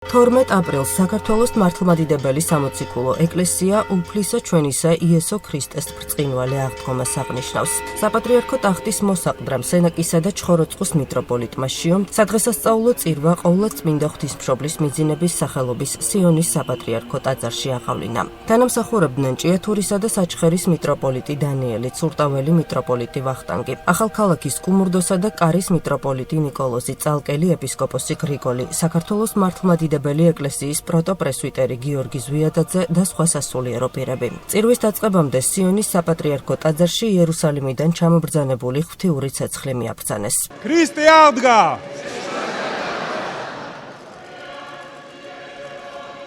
12 აპრილს საქართველოს მართლმადიდებელი სამოციქულო ეკლესია უფლისა ჩვენისა იესო ქრისტეს ბრწყინვალე აღდგომას აღნიშნავს. საპატრიარქო ტახტის მოსაყდრამ სენაკისა და ჩხოროწყუს მიტროპოლიტმა შიომ სადღესასწაულო წირვა ყოვლადწმინდა ღვთისმშობლის მიძინების სახელობის სიონის საპატრიარქო ტაძარში აღავლინა. თანამსახურებდნენ ჭიათურისა და საჩხერის მიტროპოლიტი დანიელი, ცურტაველი მიტროპოლიტი ვახტანგი, ახალქალაქის კუმურდოსა და კარის მიტროპოლიტი ნიკოლოზი, წალკელი ეპისკოპოსი გრიგოლი, საქართველოს მართლმადიდებელი ეკლესიის პროტოპრესვიტერი გიორგი ზვიადაძე და სხვა სასულიერო პირები. წირვის დაწყებამდე სიონის საპატრიარქო ტაძარში იერუსალიმიდან ჩამობრძანებული ღვთიური ცეცხლი მიაბრძანეს. ქრისტე აღდგა!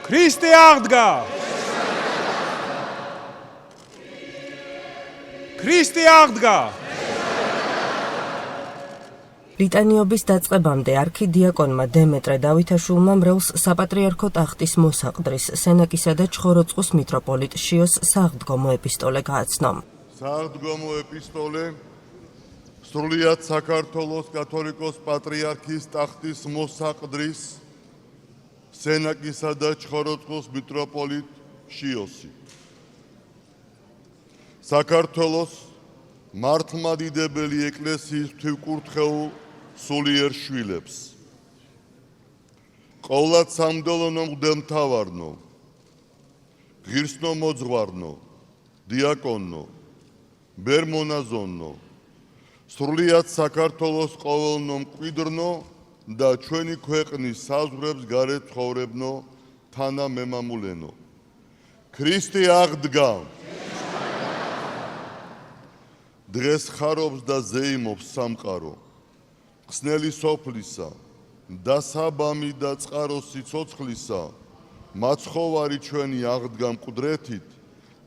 ქრისტე აღდგა! ქრისტე აღდგა! ლიტანიობის დაწყებამდე არქიდიაკონმა დემეტრე დავითაშვილმა მრევლს საპატრიარქო ტახტის მოსაყდრის სენაკისა და ჩხოროწყუს მიტროპოლიტ შიოს სააღდგომო ეპისტოლე გააცნო. სააღდგომო ეპისტოლე სრულიად საქართველოს კათოლიკოს პატრიარქის ტახტის მოსაყდრის სენაკისა და ჩხოროწყუს მიტროპოლიტ შიოსი. საქართველოს მართლმადიდებელი ეკლესიის ღვთივკურთხეულ სულიერ შვილებს, ყოვლად სამდელონო მღვდელმთავარნო, ღირსნო მოძღვარნო, დიაკონნო, ბერმონაზონნო, სრულიად საქართველოს ყოველნო მკვიდრნო და ჩვენი ქვეყნის საზღვრებს გარეთ ცხოვრებნო თანამემამულენო. ქრისტე აღდგა! დღეს ხარობს და ზეიმობს სამყარო. ხსნელი სოფლისა, დასაბამი და წყარო სიცოცხლისა, მაცხოვარი ჩვენი აღდგა მკვდრეთით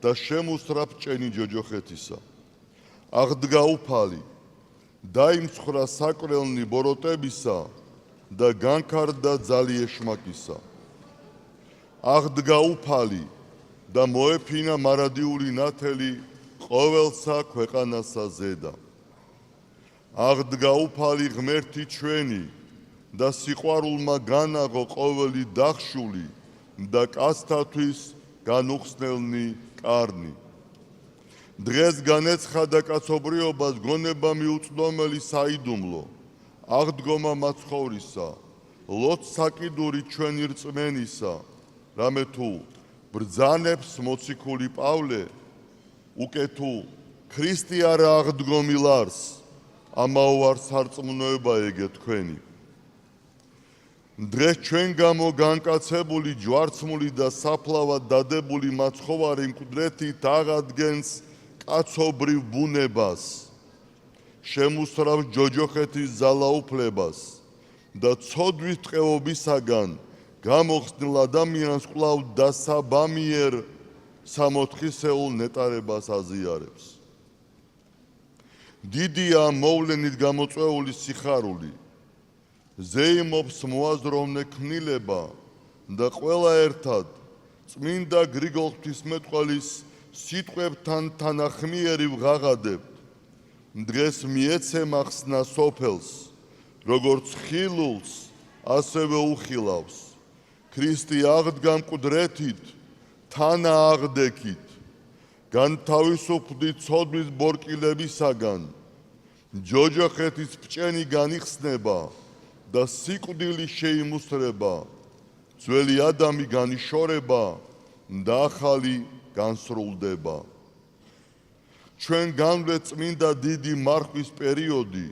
და შემუსრაფჭენი ჯოჯოხეთისა. აღდგა უფალი, დაიმცხრა საკრელნი ბოროტებისა და განქარდა ძალი ეშმაკისა. აღდგა უფალი და მოეფინა მარადიული ნათელი ყოველსა ქვეყანასა ზედა. აღდგა უფალი ღმერთი ჩვენი და სიყვარულმა განაღო ყოველი დახშული და კაცთათვის განუხსნელნი კარნი. დღეს განეცხადა კაცობრიობას გონება მიუწვდომელი საიდუმლო, აღდგომა მაცხოვრისა, ლოცსაკიდური ჩვენი რწმენისა, რამე თუ ბრძანებს მოციქული პავლე, უკეთუ ქრისტე არა აღდგომილარს, ამაო არ სარწმუნოება ეგე თქვენი. დღეს ჩვენ გამო განკაცებული ჯვარცმული და საფლავად დადებული მაცხოვარი მკვდრეთით აღადგენს კაცობრივ ბუნებას, შემუსრავს ჯოჯოხეთის ძალაუფლებას და ცოდვის ტყეობისაგან გამოხსნილ ადამიანს კვლავ დასაბამიერ სამოთხისეულ ნეტარებას აზიარებს. დიდია მოვლენით გამოწვეული სიხარული, ზეიმობს მოაზროვნე ქმნილება და ყველა ერთად წმინდა გრიგოლ ღვთისმეტყველის სიტყვებთან თანახმიერი ვღაღადებთ. დღეს მიეცემა ხსნა სოფელს, როგორც ხილულს, ასევე უხილავს. ქრისტე აღდგა მკვდრეთით, თანა აღდექით, განთავისუფლდით ცოდვის ბორკილებისაგან, ჯოჯოხეთის ბჭენი განიხსნება და სიკვდილი შეიმუსრება, ძველი ადამი განიშორება და ახალი განსრულდება. ჩვენ განვლეთ წმინდა დიდი მარხვის პერიოდი,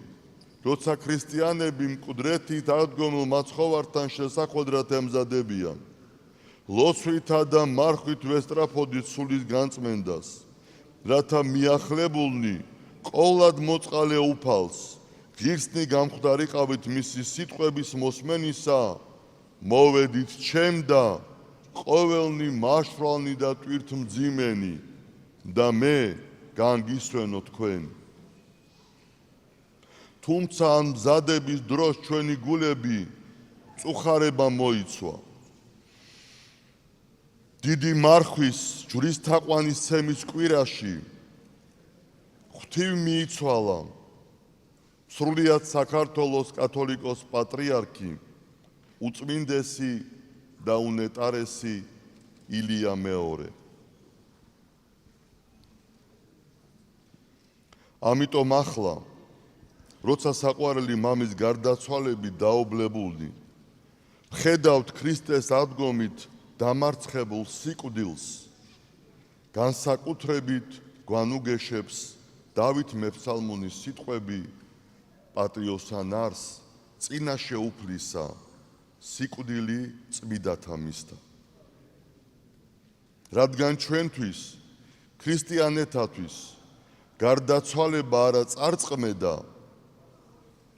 როცა ქრისტიანები მკვდრეთით აღდგომილ მაცხოვართან შესახვედრად ემზადებიან. ლოცვითა და მარხვით ვესწრაფოდით სულის განწმენდას, რათა მიახლებულნი ყოვლად მოწყალე უფალს, ღირსნი გამხვდარიყავით მისი სიტყვების მოსმენისა, მოვედით ჩემ და ყოველნი მაშრალნი და ტვირთმძიმენი და მე განგისვენო თქვენ. თუმცა ამ მზადების დროს ჩვენი გულები წუხარება მოიცვა. დიდი მარხვის ჯვრისთაყვანისცემის კვირაში ღვთივ მიიცვალა სრულიად საქართველოს კათოლიკოს პატრიარქი უწმინდესი და უნეტარესი ილია მეორე. ამიტომ ახლა, როცა საყვარელი მამის გარდაცვალებით დაობლებულნი, ხედავთ ქრისტეს ადგომით დამარცხებულ სიკვდილს, განსაკუთრებით გვანუგეშებს დავით მეფსალმონის სიტყვები პატრიოსან არს წინაშე უფლისა სიკვდილი წმიდათა მისთა. რადგან ჩვენთვის ქრისტიანეთათვის გარდაცვალება არა წარწყმედა,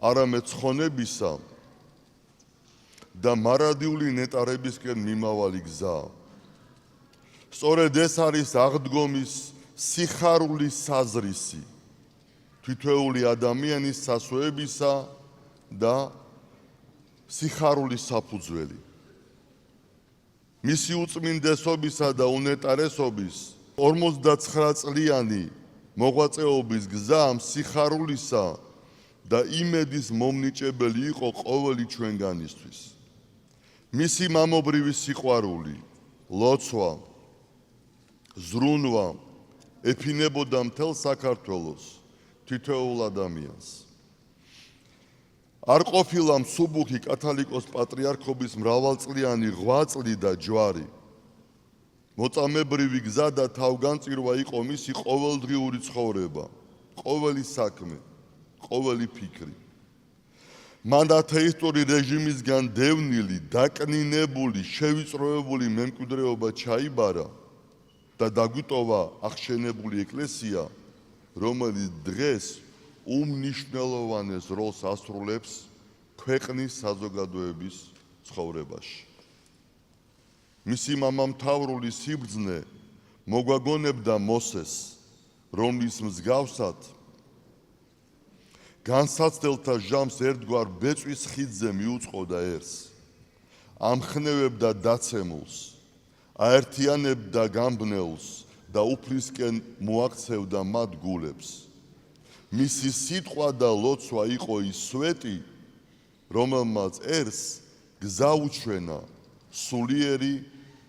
არამედ ცხონებისა და მარადიული ნეტარებისკენ მიმავალი გზა. სწორედ ეს არის აღდგომის სიხარულის საზრისი, თითოეული ადამიანის სასვეებისა და სიხარულის საფუძველი. მისი უწმინდესობისა და უნეტარესობის 49 წლიანი მოღვაწეობის გზა სიხარულისა და იმედის მომნიჭებელი იყო ყოველი ჩვენგანისთვის. მისი მამობრივი სიყვარული, ლოცვა, ზრუნვა ეფინებოდა მთელ საქართველოს თითოეულ ადამიანს. არ ყოფილა მსუბუქი კათალიკოს პატრიარქობის მრავალწლიანი ღვაწლი და ჯვარი. მოწამებრივი გზა და თავგანწირვა იყო მისი ყოველდღიური ცხოვრება, ყოველი საქმე, ყოველი ფიქრი. მან ათეისტური რეჟიმისგან დევნილი, დაკნინებული, შევიწროებული მემკვიდრეობა ჩაიბარა და დაგვიტოვა აღშენებული ეკლესია, რომელიც დღეს უმნიშვნელოვანეს როლს ასრულებს ქვეყნის საზოგადოების ცხოვრებაში. მისი მამამთავრული სიბრძნე მოგვაგონებდა მოსეს, რომლის მსგავსად განსაცდელთა ჟამს ერთგვარ ბეწვის ხიდზე მიუწყოდა ერს, ამხნევებდა დაცემულს, აერთიანებდა გამბნეულს და უფლისკენ მოაქცევდა მათ გულებს. მისი სიტყვა და ლოცვა იყო ის სვეტი, რომელმაც ერს გზა უჩვენა სულიერი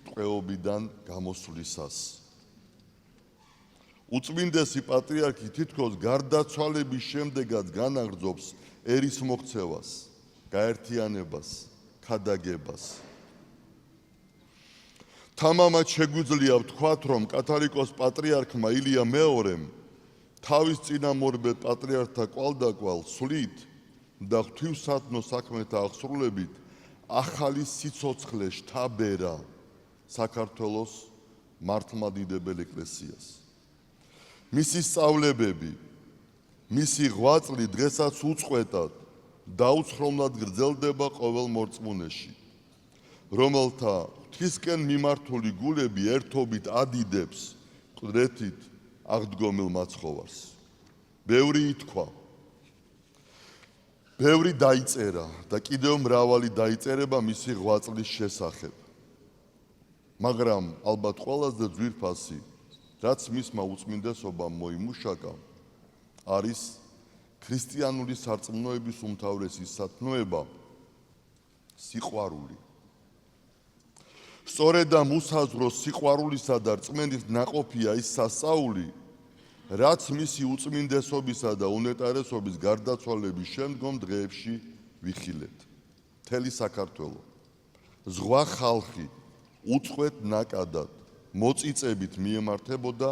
ტყვეობიდან გამოსვლისას. უწმინდესი პატრიარქი თითქოს გარდაცვალების შემდეგაც განაგრძობს ერის მოქცევას, გაერთიანებას, ქადაგებას. თამამად შეგვიძლია ვთქვათ, რომ კათალიკოს პატრიარქმა ილია მეორემ თავის წინამორბედ პატრიარქთა კვალდაკვალ სვლით და ღვთივსათნო საქმეთა აღსრულებით ახალი სიცოცხლე შთაბერა საქართველოს მართლმადიდებელ ეკლესიას. მისი სწავლებები, მისი ღვაწლი დღესაც უწყვეტად დაუცხრომლად გრძელდება ყოველ მორწმუნეში, რომელთა ღვთისკენ მიმართული გულები ერთობით ადიდებს ყდრეთით აღდგომილ მაცხოვარს. ბევრი ითქვა, ბევრი დაიწერა და კიდევ მრავალი დაიწერება მისი ღვაწლის შესახებ. მაგრამ ალბათ ყველაზე ძვირფასი, რაც მისმა უწმინდესობამ მოიმუშაკა, არის ქრისტიანული სარწმუნოების უმთავრესი სათნოება, სიყვარული. სწორედ ამ უსაზღვრო სიყვარულისა და რწმენის ნაყოფია ის სასწაული, რაც მისი უწმინდესობისა და უნეტარესობის გარდაცვალების შემდგომ დღეებში ვიხილეთ. მთელი საქართველო, ზღვა ხალხი უწყვეტ ნაკადად მოწიწებით მიემართებოდა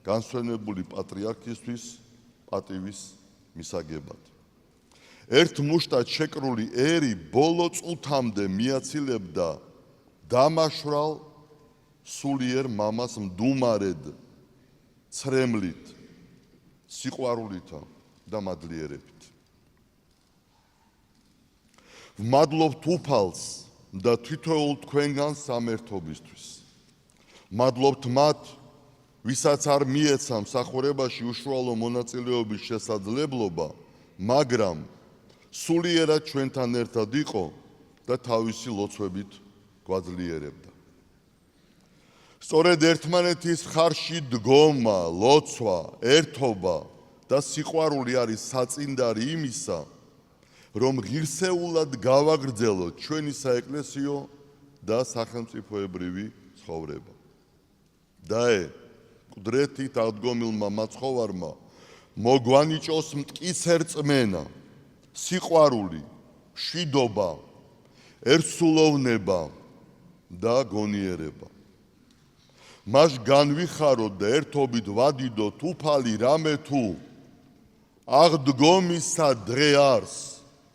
განსვენებული პატრიარქისთვის პატივის მისაგებად. ერთ მუშტად შეკრული ერი ბოლო წუთამდე მიაცილებდა დამაშვრალ სულიერ მამას მდუმარედ, ცრემლით, სიყვარულითა და მადლიერებით. ვმადლობთ უფალს და თითოეულ თქვენგან სამერთობისთვის. მადლობთ მათ, ვისაც არ მიეცა მსახურებაში უშუალო მონაწილეობის შესაძლებლობა, მაგრამ სულიერად ჩვენთან ერთად იყო და თავისი ლოცვებით გვაძლიერებდა. სწორედ ერთმანეთის მხარში დგომა, ლოცვა, ერთობა და სიყვარული არის საწინდარი იმისა, რომ ღირსეულად გავაგრძელოთ ჩვენი საეკლესიო და სახელმწიფოებრივი ცხოვრება. დაე მკვდრეთით აღდგომილმა მაცხოვარმა მოგვანიჭოს მტკიცე რწმენა, სიყვარული, მშვიდობა, ერთსულოვნება და გონიერება. მას განვიხაროთ და ერთობით ვადიდოთ უფალი რამე თუ აღდგომისა დღე არს,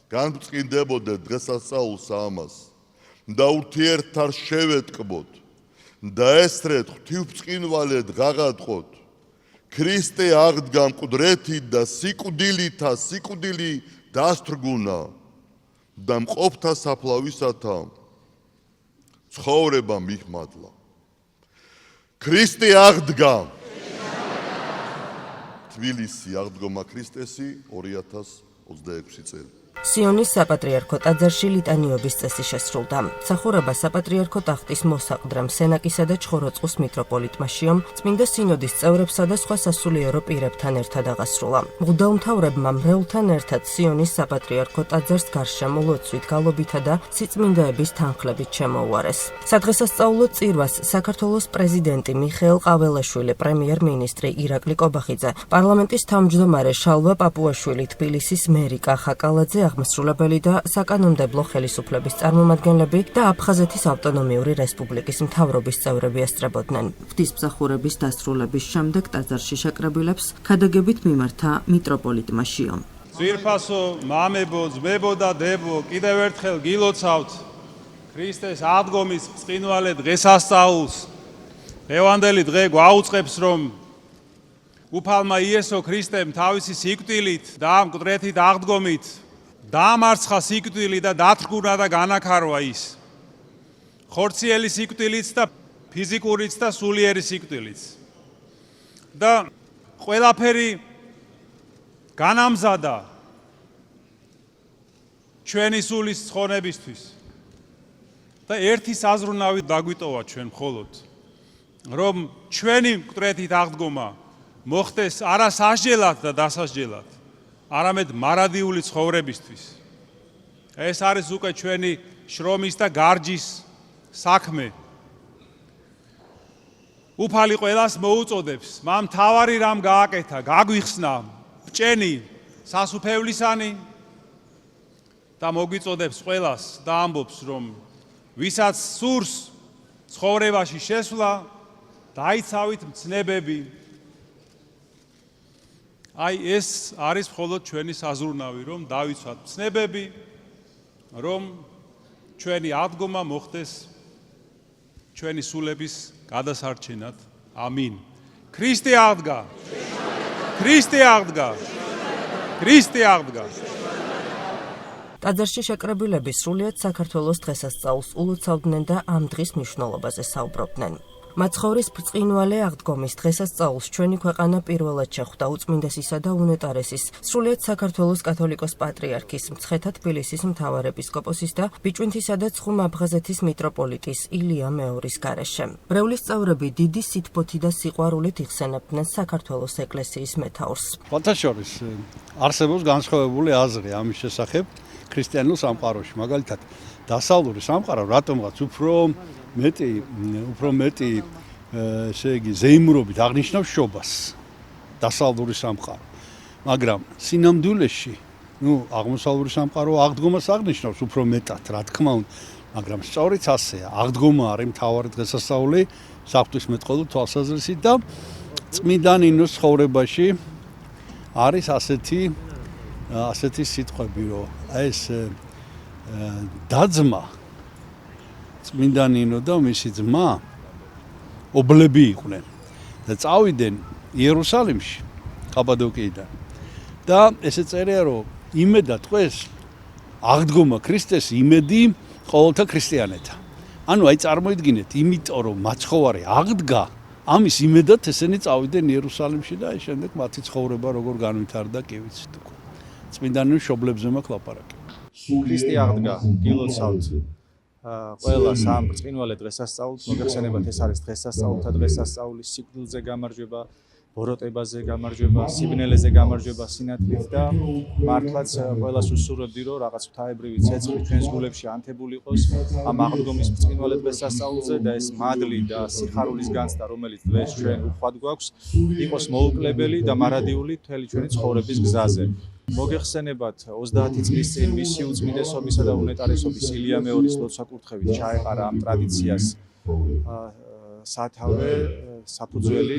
განწყინდებოდეთ დღესასწაულს ამას და ურთიერთად შევეტკბოთ და ესრეთ ღვთივბრწყინვალედ ღაღადყოთ. ქრისტე აღდგა მკვდრეთით და სიკვდილითა სიკვდილი დასთრგუნა და მყოფთა საფლავისათა ცხოვრება მიხმადლა. ქრისტე აღდგა. თბილისი აღდგომა ქრისტესი 2026 წელი. სიონის საპატრიარქო ტაძარში ლიტანიობის წესი შესრულდა. მსახურება საპატრიარქო ტახტის მოსაყდრემ სენაკისა და ჩხოროწყუს მიტროპოლიტმა შიომ, წმინდა სინოდის წევრებსა და სხვა სასულიერო პირებთან ერთად აღასრულა. მღვდელმთავრებმა მრევლთან ერთად სიონის საპატრიარქო ტაძარს გარშემო ლოცვით, გალობითა და სიწმინდეების თანხლებით შემოუარეს. სადღესასწაულო წირვას საქართველოს პრეზიდენტი მიხეილ ყაველაშვილი, პრემიერ-მინისტრი ირაკლი კობახიძე, პარლამენტის თავმჯდომარე შალვა პაპუაშვილი, თბილისის მერი კახა კალაძე, აღმასრულებელი და საკანონმდებლო ხელისუფლების წარმომადგენლები და აფხაზეთის ავტონომიური რესპუბლიკის მთავრობის წევრები ესწრებოდნენ. ღვთისმსახურების დასრულების შემდეგ ტაძარში შეკრებილებს ქადაგებით მიმართა მიტროპოლიტმა შიომ. ძვირფასო მამებო, ძმებო და დებო, კიდევ ერთხელ გილოცავთ ქრისტეს აღდგომის ბრწყინვალე დღესასწაულს. დღევანდელი დღე გვაუწყებს, რომ უფალმა იესო ქრისტემ თავისი სიკვდილით და მკვდრეთით აღდგომით დაამარცხა სიკვდილი და დათრგუნა და განაქარვა ის. ხორციელი სიკვდილიც და ფიზიკურიც და სულიერი სიკვდილიც. და ყველაფერი განამზადა ჩვენი სულის ცხონებისთვის. და ერთი საზრუნავი დაგვიტოვა ჩვენ მხოლოდ, რომ ჩვენი მკვდრეთით აღდგომა მოხდეს არა სასჯელად და დასასჯელად, არამედ მარადიული ცხოვრებისთვის. ეს არის უკვე ჩვენი შრომის და გარჯის საქმე. უფალი ყველას მოუწოდებს, მამ თავარი რამ გააკეთა, გაგვიხსნა, ბჭენი, სასუფევლისანი და მოგვიწოდებს ყველას და ამბობს, რომ ვისაც სურს ცხოვრებაში შესვლა, დაიცავით მცნებები. აი ეს არის მხოლოდ ჩვენი საზრუნავი, რომ დავიცვათ მცნებები, რომ ჩვენი აღდგომა მოხდეს ჩვენი სულების გადასარჩენად. ამინ. ქრისტე აღდგა. ქრისტე აღდგა. ქრისტე აღდგა. ტაძარში შეკრებილები სრულიად საქართველოს დღესასწაულს ულოცავდნენ და ამ დღის მნიშვნელობაზე საუბრობდნენ. მაცხოვრის ბრწყინვალე აღდგომის დღესასწაულს ჩვენი ქვეყანა პირველად შეხვდა უწმინდესისა და უნეტარესის, სრულიად საქართველოს კათოლიკოს პატრიარქის, მცხეთა თბილისის მთავარეპისკოპოსის და ბიჭვინთისა და ცხუმ-აფხაზეთის მიტროპოლიტის ილია მეორის გარეშე. მრევლის წევრები დიდი სითბოთი და სიყვარულით იხსენებდნენ საქართველოს ეკლესიის მეთაურს. ხოთაშორის არსებობს განსხვავებული აზრი ამის შესახებ ქრისტიანულ სამყაროში, მაგალითად დასავლური სამყარო რატომღაც უფრო მეტი ესე იგი ზეიმურობით აღნიშნავს შობას დასავლური სამყარო, მაგრამ სინამდვილეში აღმოსავლური სამყარო აღდგომას აღნიშნავს უფრო მეტად, რა თქმა უნდა, მაგრამ სწორიც ასეა, აღდგომა არის მთავარი დღესასწაული საღვთისმეტყველო თვალსაზრისით და წმინდა ნინოს ცხოვრებაში არის ასეთი სიტყვები, რომ ეს დაძმა წმინდა ნინო და მისი ძმა ობლები იყვნენ და წავიდნენ იერუსალიმში კაპადოკიიდან და ესე წერია, რომ იმედა ტყვეს აღდგომა ქრისტეს იმედი ყოველთა ქრისტიანეთა. ანუ აი წარმოიდგინეთ, იმიტომ რომ მაცხოვარი აღდგა, ამის იმედად ესენი წავიდნენ იერუსალიმში და აი შემდეგ მათი ცხოვრება როგორ განვითარდა კი ვიცით უკვე. წმინდა ნინოს შობლებზე მაქვს ლაპარაკი. ქრისტე აღდგა, გილოცავთ ყველა სამ ბრწყინვალე დღესასწაულს, მოგეხსენებათ ეს არის დღესასწაულთა დღესასწაული, სიკვდილზე გამარჯვება, ბოროტებაზე გამარჯვება, სიბნელეზე გამარჯვება სინათლით და მართლაც ყველას უსურვებდი რომ რაღაც ღვთაებრივი ცეცხლი ჩვენს გულებში ანთებული იყოს ამ აღდგომის ბრწყინვალე დღესასწაულზე და ეს მადლი და სიხარულის განცდა რომელიც დღეს ჩვენ უხვად გვაქვს იყოს მოუკლებელი და მარადიული მთელი ჩვენი ცხოვრების გზაზე. მოგეხსენებათ 30 წლის წინ მისი უწმინდესობისა და უნეტარესობის ილია მეორის ლოცვა-კურთხევით ჩაეყარა ამ ტრადიციას სათავე საფუძველი,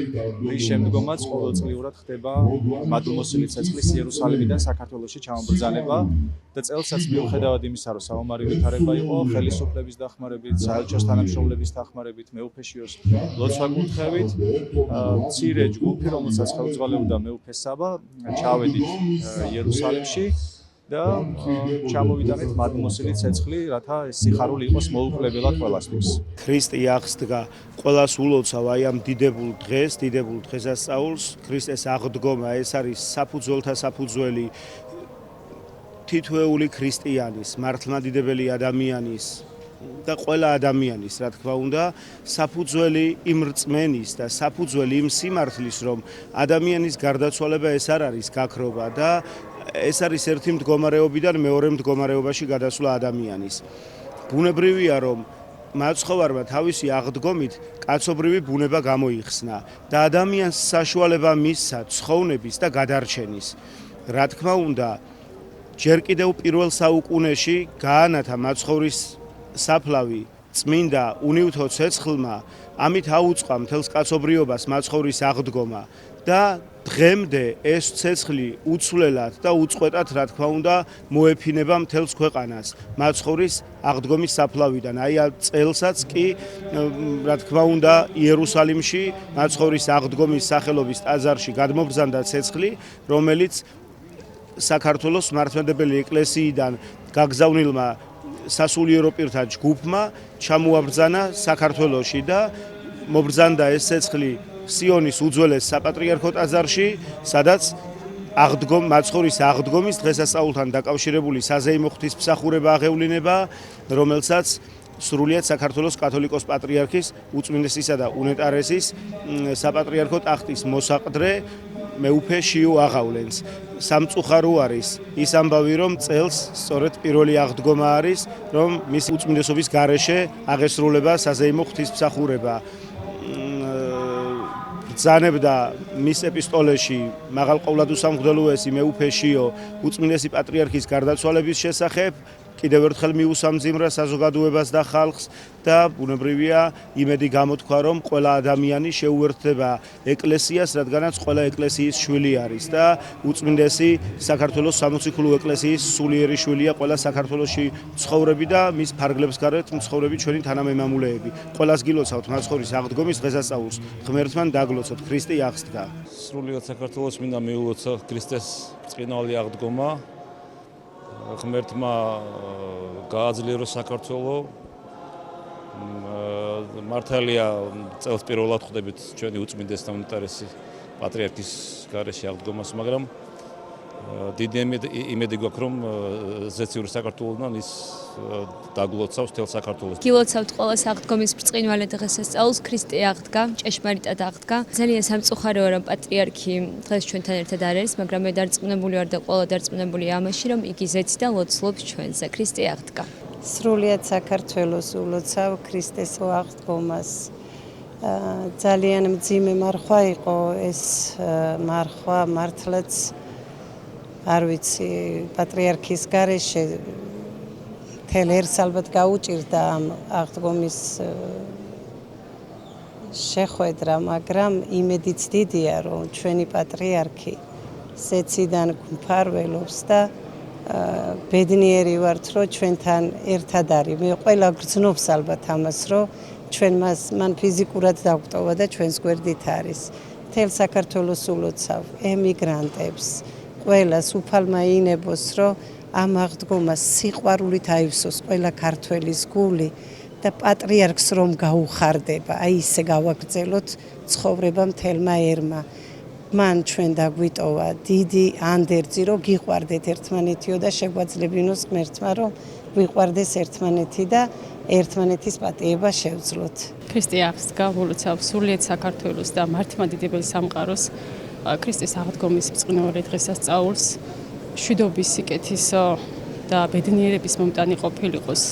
რის შემდგომაც ყოველწლიურად ხდება მადლმოსილი ცეცხლის იერუსალიმიდან საქართველოში ჩამობრძანება და წელსაც მიუხედავად იმისა, რომ საომარი ვითარება იყო ხელისუფლების დახმარებით, საელჩოს თანამშრომლების დახმარებით, მეუფეშიოს ლოცვა-კურთხევით, მცირე ჯგუფი, რომელსაც ხელმძღვანელობდა მეუფე საბა, ჩავედით იერუსალიმში და ჩამოვიტანეთ მადლმოსილი ცეცხლი, რათა ეს სიხარული იყოს მოუკლებელად ყველასთვის. ქრისტე აღსდგა, ყველას ულოცავ აი ამ დიდებულ დღესასწაულს. ქრისტეს აღდგომა ეს არის საფუძველთა საფუძველი თითოეული ქრისტიანის, მართლმადიდებელი ადამიანის და ყველა ადამიანის, რა თქმა უნდა, საფუძველი იმ რწმენის და საფუძველი იმ სიმართლის, რომ ადამიანის გარდაცვალება ეს არ არის გაქრობა და ეს არის ერთი მდგომარეობიდან მეორე მდგომარეობაში გადასვლა ადამიანის. ბუნებრივია, რომ მაცხოვარმა თავისი აღდგომით კაცობრივი ბუნება გამოიხსნა და ადამიანს საშუალება მისცა ცხოვრების და გადარჩენის. რა თქმა უნდა, ჯერ კიდევ პირველ საუკუნეში გაანათა მაცხოვრის საფლავი წმინდა უნივთო ცეცხლმა, ამით აუწყა მთელს კაცობრიობას მაცხოვრის აღდგომა და დღემდე ეს ცეცხლი უცვლელად და უწყვეტად, რა თქმა უნდა, მოეფინება მთელს ქვეყანას მაცხოვრის აღდგომის საფლავიდან. აი ამ წელსაც კი, რა თქმა უნდა, იერუსალიმში მაცხოვრის აღდგომის სახელობის ტაძარში გადმობრძანდა ცეცხლი, რომელიც საქართველოს მართლმადიდებელი ეკლესიიდან გაგზავნილმა სასულიერო პირთა ჯგუფმა ჩამოაბრძანა საქართველოში და მობრძანდა ეს ცეცხლი სიონის უძველეს საპატრიარქო ტაძარში, სადაც მაცხოვრის აღდგომის დღესასწაულთან დაკავშირებული საზეიმო ღვთისმსახურება აღევლინება, რომელსაც სრულიად საქართველოს კათოლიკოს პატრიარქის უწმინდესისა და უნეტარესის საპატრიარქო ტახტის მოსაყდრე მეუფე შიო აღავლენს. სამწუხარო არის ის ამბავი, რომ წელს სწორედ პირველი აღდგომა არის, რომ მისი უწმინდესობის გარეშე აღესრულება საზეიმო ღვთისმსახურება. ბრძანებდა მის ეპისტოლეში მაღალყოვლადუსამღვდელოესი მეუფე შიო უწმინდესი პატრიარქის გარდაცვალების შესახებ, კიდევ ერთხელ მიუსამძიმრა საზოგადოებას და ხალხს და ბუნებრივია იმედი გამოთქვა, რომ ყველა ადამიანი შეუერთდება ეკლესიას, რადგანაც ყველა ეკლესიის შვილი არის და უწმინდესი საქართველოს სამოციქულო ეკლესიის სულიერი შვილია ყველა საქართველოში მცხოვრები და მის ფარგლებს გარეთ მცხოვრები ჩვენი თანამემამულეები. ყველას გილოცავთ მაცხოვრის აღდგომის დღესასწაულს, ღმერთთან დაგლოცოთ, ქრისტე აღსდგა. სრულიად საქართველოს მინდა მიულოცა ქრისტეს ბრწყინვალე აღდგომა. ღმერთმა გააძლიერო საქართველო. მართალია წელს პირველად ხვდებით ჩვენი უწმინდესი და უნეტარესი პატრიარქის გარეშე აღდგომას, მაგრამ დიდი იმედი გვაქვს, რომ ზეციური საქართველოსთან ის დაგლოცავს მთელ საქართველოს. გილოცავთ ყოველს აღდგომის ბრწყინვალე დღესასწაულს, ქრისტე აღდგა, ჭეშმარიტად აღდგა. ძალიან სამწუხაროა, რომ პატრიარქი დღეს ჩვენთან ერთად არ არის, მაგრამ მე დარწმუნებული ვარ და ყველა დარწმუნებულია ამაში, რომ იგი ზეცდა ლოცულობს ჩვენზე. ქრისტე აღდგა. სრულიად საქართველოს ულოცავ ქრისტეს აღდგომას. ძალიან მძიმე მარხვა იყო ეს მარხვა, მართლაც არ ვიცი, პატრიარქის გარეშე მთელ ერს ალბათ გაუჭირდა ამ აღდგომის შეხვედრა, მაგრამ იმედიც დიდია, რომ ჩვენი პატრიარქი ზეციდან გვმფარველობს და ბედნიერი ვართ, რომ ჩვენთან ერთად არის. მე ყველა გრძნობს ალბათ ამას, რომ ჩვენ მან ფიზიკურად დაგვტოვა და ჩვენს გვერდით არის. მთელ საქართველოს ულოცავ ემიგრანტებს, ყველას უფალმა ინებოს, რომ ამ აღდგომას სიყვარულით აივსოს ყველა ქართველის გული და პატრიარქს რომ გაუხარდება, აი ისე გავაგრძელოთ ცხოვრება მთელმა ერმა. მან ჩვენ დაგვიტოვა დიდი ანდერძი, რომ გიყვარდეთ ერთმანეთიო და შეგვაძლებინოს ღმერთმა, რომ ვიყვარდეს ერთმანეთი და ერთმანეთის პატიება შევძლოთ. ქრისტე აღსდგა ულოცავ სულიად საქართველოს და მართლმადიდებელი სამყაროს ქრისტეს აღდგომის ბრწყინვალე დღესასწაულს მშვიდობის, სიკეთის და ბედნიერების მომტანი ყოფილიყოს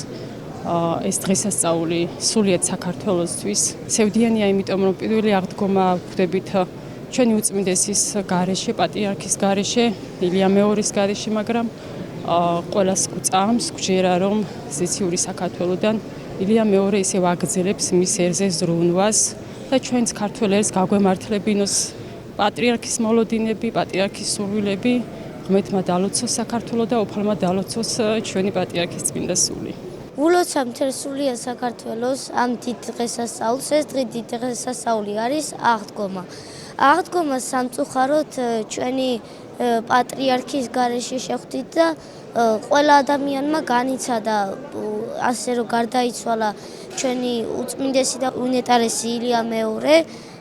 ეს დღესასწაული სულიად საქართველოსთვის. სევდიანია იმიტომ, რომ პირველი აღდგომა გვხვდებით ჩვენი უწმინდესის გარეშე, პატრიარქის გარეშე, ილია მეორის გარეშე, მაგრამ ყველას გვწამს გვჯერა, რომ ზეციური საქართველოდან ილია მეორე ისევ აგრძელებს მის ერზე ზრუნვას და ჩვენც ქართველებს გაგვემართლებინოს პატრიარქის მოლოდინები, პატრიარქის სურვილები, ღმერთმა დალოცოს საქართველო და უფალმა დალოცოს ჩვენი პატრიარქის წმინდა სული. ულოცავ მთელ სულიად საქართველოს ამ დიდ დღესასწაულს. ეს დიდი დღესასწაული არის აღდგომა. აღდგომა სამწუხაროდ ჩვენი პატრიარქის გარეშე შეხვდით და ყველა ადამიანმა განიცადა ასე რომ გარდაიცვალა ჩვენი უწმინდესი და უნეტარესი ილია მეორე.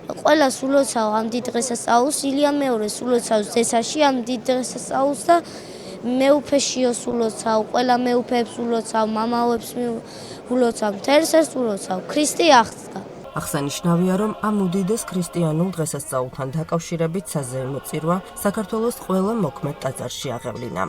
ყველას ულოცავ ამ დიდ დღესასწაულს, ილია მეორეს ულოცავს ზესაში ამ დიდ დღესასწაულს და მეუფეშიოს ულოცავ, ყველა მეუფეებს ულოცავ, მამაოებს ულოცავ, მთელს ეს ულოცავ. ქრისტე აღსდგა. აღსანიშნავია, რომ ამ უდიდეს ქრისტიანულ დღესასწაულთან დაკავშირებით საზეიმო წირვა საქართველოს ყველა მოქმედ ტაძარში აღევლინა.